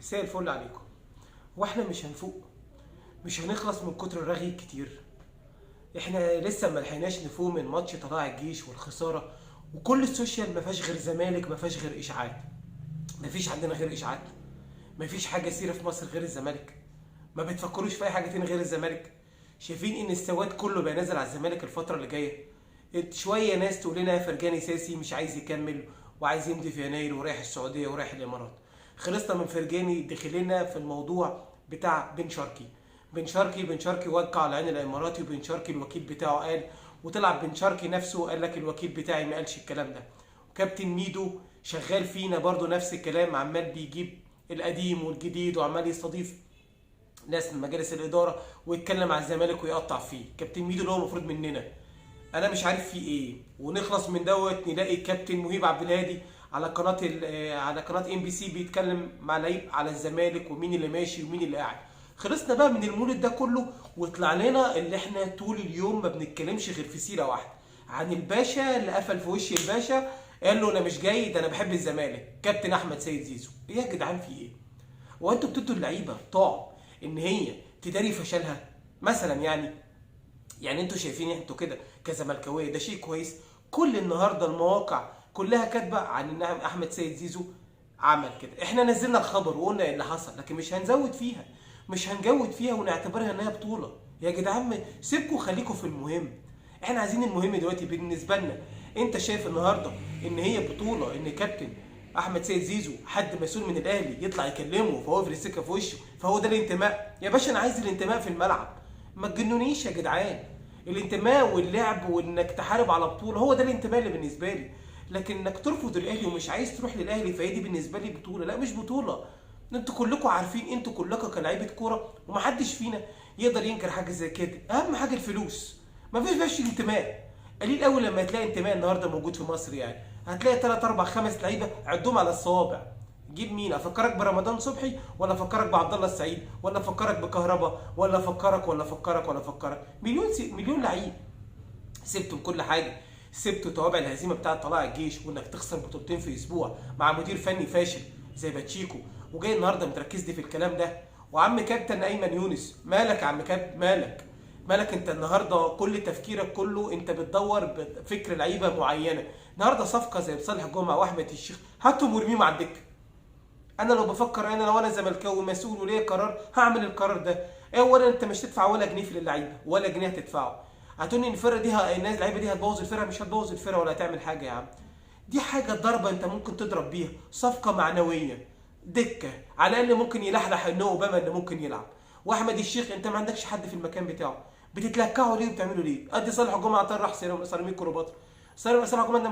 مساء الفل عليكم. واحنا مش هنفوق، مش هنخلص من كتر الرغي الكتير. احنا لسه ما لحقناش نفوق من ماتش طلائع الجيش والخساره، وكل السوشيال ما فيهاش غير زمالك، ما فيهاش غير اشاعات. ما فيش عندنا غير اشاعات. ما فيش حاجه سيره في مصر غير الزمالك. ما بتفكروش في اي حاجه تاني غير الزمالك. شايفين ان السواد كله بقى نازل على الزمالك الفتره اللي جايه. شويه ناس تقول لنا فرجاني ساسي مش عايز يكمل وعايز يمضي في يناير ورايح السعوديه ورايح الامارات. خلصنا من فرجاني، دخلنا في الموضوع بتاع بن شرقي وقع على عين الاماراتي، وبن شرقي الوكيل بتاعه قال، وطلع بن شرقي نفسه قال لك الوكيل بتاعي ما قالش الكلام ده. وكابتن ميدو شغال فينا برضو نفس الكلام، عمال بيجيب القديم والجديد وعمال يستضيف ناس من مجالس الاداره ويتكلم على الزمالك ويقطع فيه. كابتن ميدو اللي هو المفروض مننا، انا مش عارف فيه ايه. ونخلص من دوت نلاقي كابتن مهيب عبد الهادي على قناه على قناه ام بي سي بيتكلم مع لعيب على الزمالك ومين اللي ماشي ومين اللي قاعد. خلصنا بقى من المولد ده كله، وطلع لنا اللي احنا طول اليوم ما بنتكلمش غير في سيره واحده، عن الباشا اللي قفل في وش الباشا قال له انا مش جاي، ده انا بحب الزمالك، كابتن احمد سيد زيزو. ايه يا جدعان في ايه؟ وانتوا بتدوا اللعيبه طاع ان هي تداري فشلها مثلا؟ يعني انتوا شايفين انتوا كده كزملكاويه ده شيء كويس؟ كل النهارده المواقع كلها كاتبه عن ان احمد سيد زيزو عمل كده. احنا نزلنا الخبر وقلنا ايه اللي حصل، لكن مش هنزود فيها، مش هنجود فيها ونعتبرها انها بطوله. يا جدعان سيبكوا خليكوا في المهم. احنا عايزين المهم دلوقتي بالنسبه لنا. انت شايف النهارده ان هي بطوله ان كابتن احمد سيد زيزو حد مسؤول من الاهلي يطلع يكلمه فهو يفرد السكه في وشه، فهو ده الانتماء؟ يا باشا انا عايز الانتماء في الملعب، ما تجنونيش يا جدعان. الانتماء واللعب وانك تحارب على بطوله هو ده الانتماء اللي بالنسبه لي. لكن انك ترفض الاهلي ومش عايز تروح للاهلي فهي دي بالنسبه لي بطوله؟ لا، مش بطوله. انتوا كلكم عارفين، انتوا كلكم كلاعيبه كوره ومحدش فينا يقدر ينكر حاجه زي كده. اهم حاجه الفلوس، مفيش انتماء. قليل قوي لما تلاقي انتماء النهارده موجود في مصر. هتلاقي 3 4 5 لعيبه عدهم على الصوابع. جيب مين؟ افكرك برمضان صبحي، ولا افكرك بعبد الله السعيد، ولا افكرك بكهربا، ولا افكرك مليون لعيب. سبتوا كل حاجه، سبتوا توابع الهزيمه بتاعه طلائع الجيش، وانك تخسر بطولتين في اسبوع مع مدير فني فاشل زي باتشيكو، وجاي النهارده متركز لي في الكلام ده. وعم كابتن ايمن يونس، مالك يا عم كابتن؟ مالك انت النهارده كل تفكيرك كله انت بتدور بفكر لعيبه معينه. النهارده صفقه زي صالح جمعه واحمد الشيخ هاتهم وارميهم على الدكه. انا لو بفكر، انا لو انا زملكاوي مسؤول وليا قرار هعمل القرار ده. اولا انت مش تدفع ولا جنيه في اللعيبه، ولا جنيه هتدفعه. هتقولي ان الفرقه دي الناس اللعيبه دي هتبوظ الفرقه؟ مش هتبوظ الفرقه ولا هتعمل حاجه يا عم. دي حاجه ضربه انت ممكن تضرب بيها، صفقه معنويه، دكه على الاقل ممكن يلحلح ان اوباما اللي ممكن يلعب. واحمد الشيخ انت ما عندكش حد في المكان بتاعه، بتتلكعوا ليه وبتعملوا ليه؟ ادي صالح جمعه طار راح سيراميك كليوباترا. صالح جمعه انت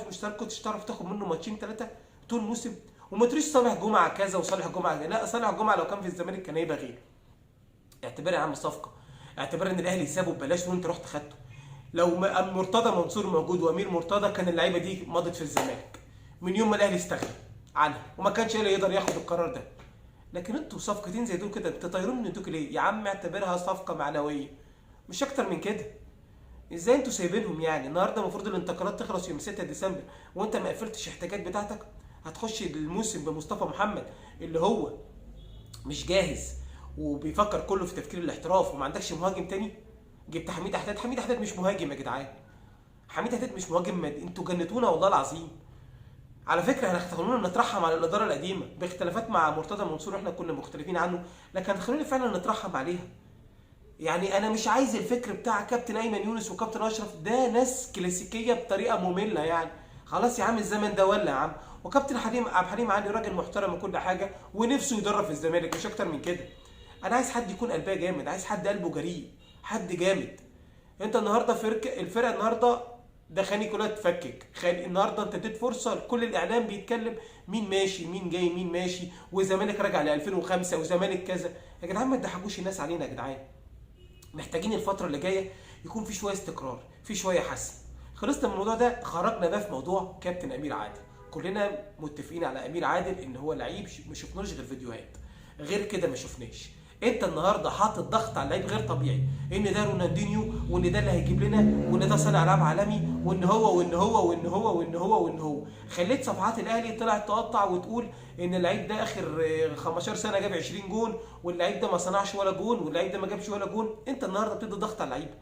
مش كنتش تعرف تاخد منه ماتشين 3 طول الموسم؟ وما تقوليش صالح جمعه كذا وصالح جمعه كذا. لا، صالح جمعه لو كان في الزمالك كان هيبقى غير. اعتبرها يا عم صفقه، اعتبرها ان الاهلي سابه ببلاش وانت رحت خدته. لو مرتضى منصور موجود وامير مرتضى كان اللعيبه دي مضت في الزمالك من يوم ما الاهلي استغنى عنها، وما كانش الاهلي يقدر ياخد القرار ده. لكن انتوا صفقتين زي دول كده تطيرون من ايديكم ليه؟ يا عم اعتبرها صفقه معنويه، مش اكتر من كده. ازاي انتوا سايبينهم؟ النهارده المفروض الانتقالات تخلص يوم 6 ديسمبر وانت ما قفلتش احتياجات بتاعتك. هتخش الموسم بمصطفى محمد اللي هو مش جاهز وبيفكر كله في تفكير الاحتراف، وما عندكش مهاجم تاني. جبت حميد حداد مش مهاجم يا جدعان. حميد حداد مش مهاجم. انتوا جنتونا والله العظيم. على فكره هتخلونا نترحم على الاداره القديمه باختلافات مع مرتضى منصور احنا كنا مختلفين عنه، لكن هتخلونا فعلا نترحم عليها. انا مش عايز الفكر بتاع كابتن ايمن يونس وكابتن اشرف، ده ناس كلاسيكيه بطريقه ممله. خلاص يا عم الزمن ده ولا يا عم. وكابتن عبد الحليم علي راجل محترم وكل حاجه ونفسه يدرب في الزمالك، مش اكتر من كده. انا عايز حد يكون قلبه جامد، عايز حد قلبه جريء، حد جامد. انت النهارده الفرقه النهارده ده خاني كلها تفكك. النهارده انت اديت فرصه لكل الاعلام بيتكلم مين ماشي مين جاي مين ماشي، وزمالك راجع ل 2005 وزمالك كذا. يا جدعان ما تضحكوش الناس علينا يا جدعان. محتاجين الفتره اللي جايه يكون في شويه استقرار، في شويه حسم. خلصنا من الموضوع ده، خرجنا بقى في موضوع كابتن امير عادل. كلنا متفقين على امير عادل ان هو لعيب، ما شفناش غير فيديوهات، غير كده ما شفناش. انت النهارده حاطط ضغط على اللعيب غير طبيعي، ان ده رونالدينيو، وان ده اللي هيجيب لنا، وان ده صانع العاب عالمي، وان هو وان هو وان هو وان هو وان هو. خليت صفحات الاهلي طلعت تقطع وتقول ان اللعيب ده اخر 15 سنه جاب 20 جون، واللعيب ده ما صنعش ولا جون، واللعيب ده ما جابش ولا جون. انت النهارده بتدي ضغط على اللعيب،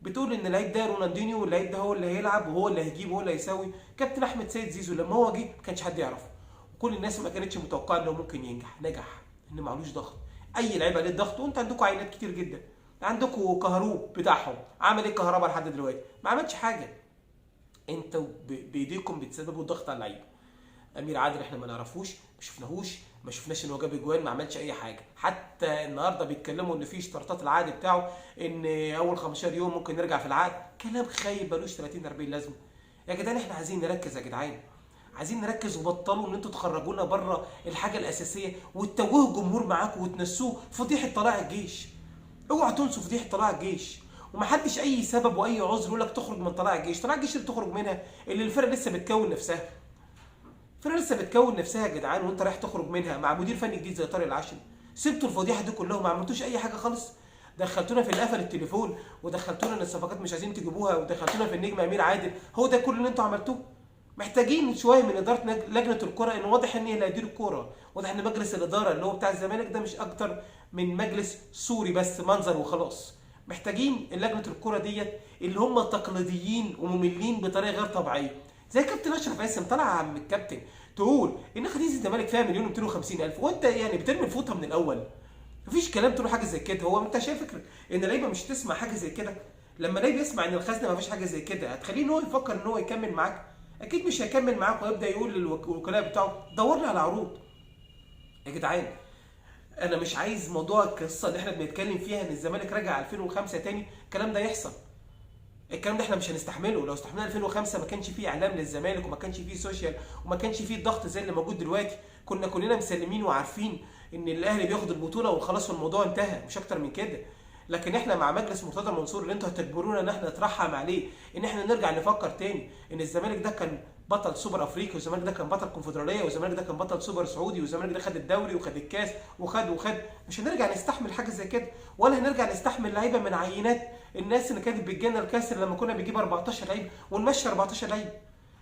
بتقول ان اللعيب ده رونالدينيو، واللعيب ده هو اللي هيلعب وهو اللي هيجيب وهو اللي هيساوي. كابتن احمد سيد زيزو لما هو جه ما كانش حد يعرفه، وكل الناس ما كانتش متوقعه انه ممكن ينجح. نجح ان معلوش ضغط، اي لعيب عليه ضغط. وانت عندكم عينات كتير جدا، عندكم كهروب بتاعهم، عمل ايه كهربا لحد دلوقتي؟ ما عملش حاجه. انتوا بايديكم بتسببوا ضغط على اللعيبه. امير عادل احنا ما نعرفوش، ما شفناش ان هو جاب اجوان، ما عملش اي حاجه. حتى النهارده بيتكلموا ان في اشتراطات العقد بتاعه، ان اول 15 يوم ممكن نرجع في العقد. كلام خايب ملوش 30 40 لازمه. يا جدعان احنا عايزين نركز، يا جدعان عايزين نركز، وبطلوا ان انتوا تخرجونا بره الحاجه الاساسيه وتتوهوا الجمهور معاكم وتنسوه فضيحه طلائع الجيش. اوعوا تنسوا فضيحه طلائع الجيش، ومحدش اي سبب واي عذر يقول لك تخرج من طلائع الجيش. طلائع الجيش اللي تخرج منها اللي الفرقه لسه بتكون نفسها، الفرقه لسه بتكون نفسها يا جدعان، وانت رايح تخرج منها مع مدير فني جديد زي طارق العشري. سبتوا الفضيحه دي كلها وما عملتوش اي حاجه خالص. دخلتونا في القفل التليفون، ودخلتونا ان الصفقات مش عايزين تجيبوها، ودخلتونا في النجم امير عادل. هو ده كل اللي انتوا عملتوه؟ محتاجين شويه من اداره لجنه الكره، ان واضح ان هي اللي هيدير الكوره. واضح ان مجلس الاداره اللي هو بتاع الزمالك ده مش اكتر من مجلس سوري بس منظر وخلاص. محتاجين لجنه الكره ديت اللي هم تقليديين ومملين بطريقه غير طبيعيه. زي كابتن اشرف قاسم طلع عم الكابتن تقول ان خديجه الزمالك فيها 1,250,000، وانت يعني بترمي الفوطه من الاول. مفيش كلام تقول حاجه زي كده. هو انت شايف فكره ان اللعيبه مش تسمع حاجه زي كده؟ لما لعيب يسمع ان الخزنه مفيش حاجه زي كده، هتخليه ان هو يفكر ان هو يكمل معاك؟ اكيد مش هيكمل معاك، ويبدا يقول للوكلاء بتاعه دور لي على عروض. يا جدعان انا مش عايز موضوع القصه اللي احنا بنتكلم فيها ان الزمالك رجع 2005 تاني الكلام ده يحصل. الكلام ده احنا مش هنستحمله. لو استحملنا 2005 ما كانش فيه اعلام للزمالك، وما كانش فيه سوشيال، وما كانش فيه الضغط زي اللي موجود دلوقتي. كنا كلنا مسلمين وعارفين ان الاهلي بياخد البطوله وخلاص والموضوع انتهى، مش اكتر من كده. لكن احنا مع مجلس مرتضى منصور اللي انتوا هتجبرونا ان احنا نترحم عليه، ان احنا نرجع نفكر تاني ان الزمالك ده كان بطل سوبر افريقي، والزمالك ده كان بطل كونفدراليه، والزمالك ده كان بطل سوبر سعودي، والزمالك ده خد الدوري وخد الكاس وخد. مش هنرجع نستحمل حاجه زي كده، ولا هنرجع نستحمل لعيبه من عينات الناس اللي كانت بتجينا الكاس لما كنا بنجيب 14 لعيب ونمشي 14 لعيب.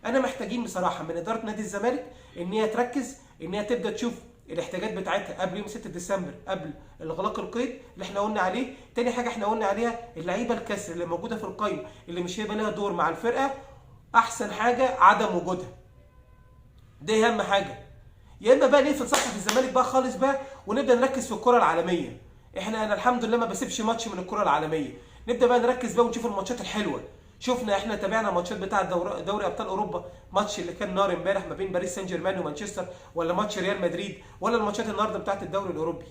انا محتاجين بصراحه من اداره نادي الزمالك ان هي تركز، ان هي تبدا تشوف الاحتياجات بتاعتها قبل يوم 6 ديسمبر، قبل اغلاق القيد اللي احنا قلنا عليه. تاني حاجه احنا قلنا عليها اللعيبه الكسر اللي موجوده في القايمه اللي مش هيبقى لها دور مع الفرقه، احسن حاجه عدم وجودها. دي اهم حاجه. يا اما بقى نقفل صفحه الزمالك بقى خالص بقى، ونبدا نركز في الكره العالميه. انا الحمد لله ما بسيبش ماتش من الكره العالميه. نبدا بقى نركز بقى ونشوف الماتشات الحلوه. شفنا احنا تابعنا ماتشات بتاعه دوري ابطال اوروبا، ماتش اللي كان نار امبارح ما بين باريس سان جيرمان ومانشستر، ولا ماتش ريال مدريد، ولا الماتشات النهارده بتاعه الدوري الاوروبي.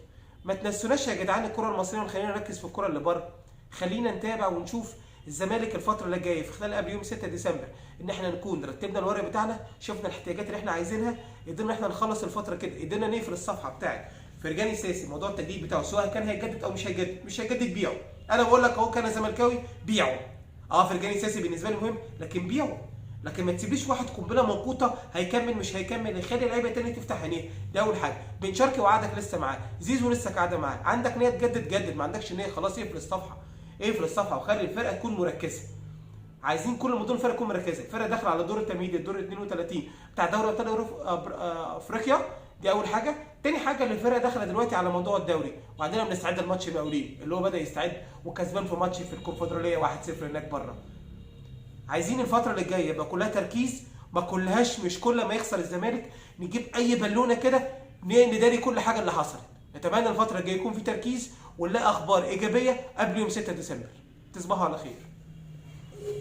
ما تنسوناش يا جدعان الكره المصريه، وخلينا نركز في الكره اللي بره. خلينا نتابع ونشوف الزمالك الفتره اللي جايه في خلال قبل يوم 6 ديسمبر، ان احنا نكون رتبنا الورق بتاعنا، شفنا الاحتياجات اللي احنا عايزينها، قدرنا احنا نخلص الفتره كده، قدرنا نقفل الصفحه بتاعت فرجاني ساسي. موضوع التجديد بتاعه سواء كان هيجدد او مش هيجدد بيعه. انا بقول لك اهو كان زملكاوي بيعه. فرجاني ساسي بالنسبه لي مهم، لكن بيعه. لكن ما تسيبليش واحد قنبله موقوته هيكمل مش هيكمل، يخلي اللعيبه تاني تفتح عينيها. ده اول حاجه. بن شرقي وعدك لسه معاه، زيزو لسه قاعده معاه. عندك نيه تجدد جدد، ما عندكش نيه خلاص اقفل الصفحه. اقفل الصفحه وخلي الفرقه تكون مركزه. عايزين كل ما الفرقه تكون مركزه. الفرقه داخله على دور التمهيدي، الدور 32 بتاع دوري ابطال افريقيا. دي اول حاجه. تاني حاجه اللي الفرقه داخله دلوقتي على موضوع الدوري، وعندنا بنستعد لماتش المقاولين اللي هو بدا يستعد وكسبان في ماتش في الكونفدراليه 1-0 هناك بره. عايزين الفتره اللي جايه يبقى كلها تركيز، ما كلهاش مش كل ما يخسر الزمالك نجيب اي بالونه كده نداري كل حاجه اللي حصلت. نتمنى الفتره الجايه يكون في تركيز ونلاقي اخبار ايجابيه قبل يوم 6 ديسمبر. تصبحوا على خير.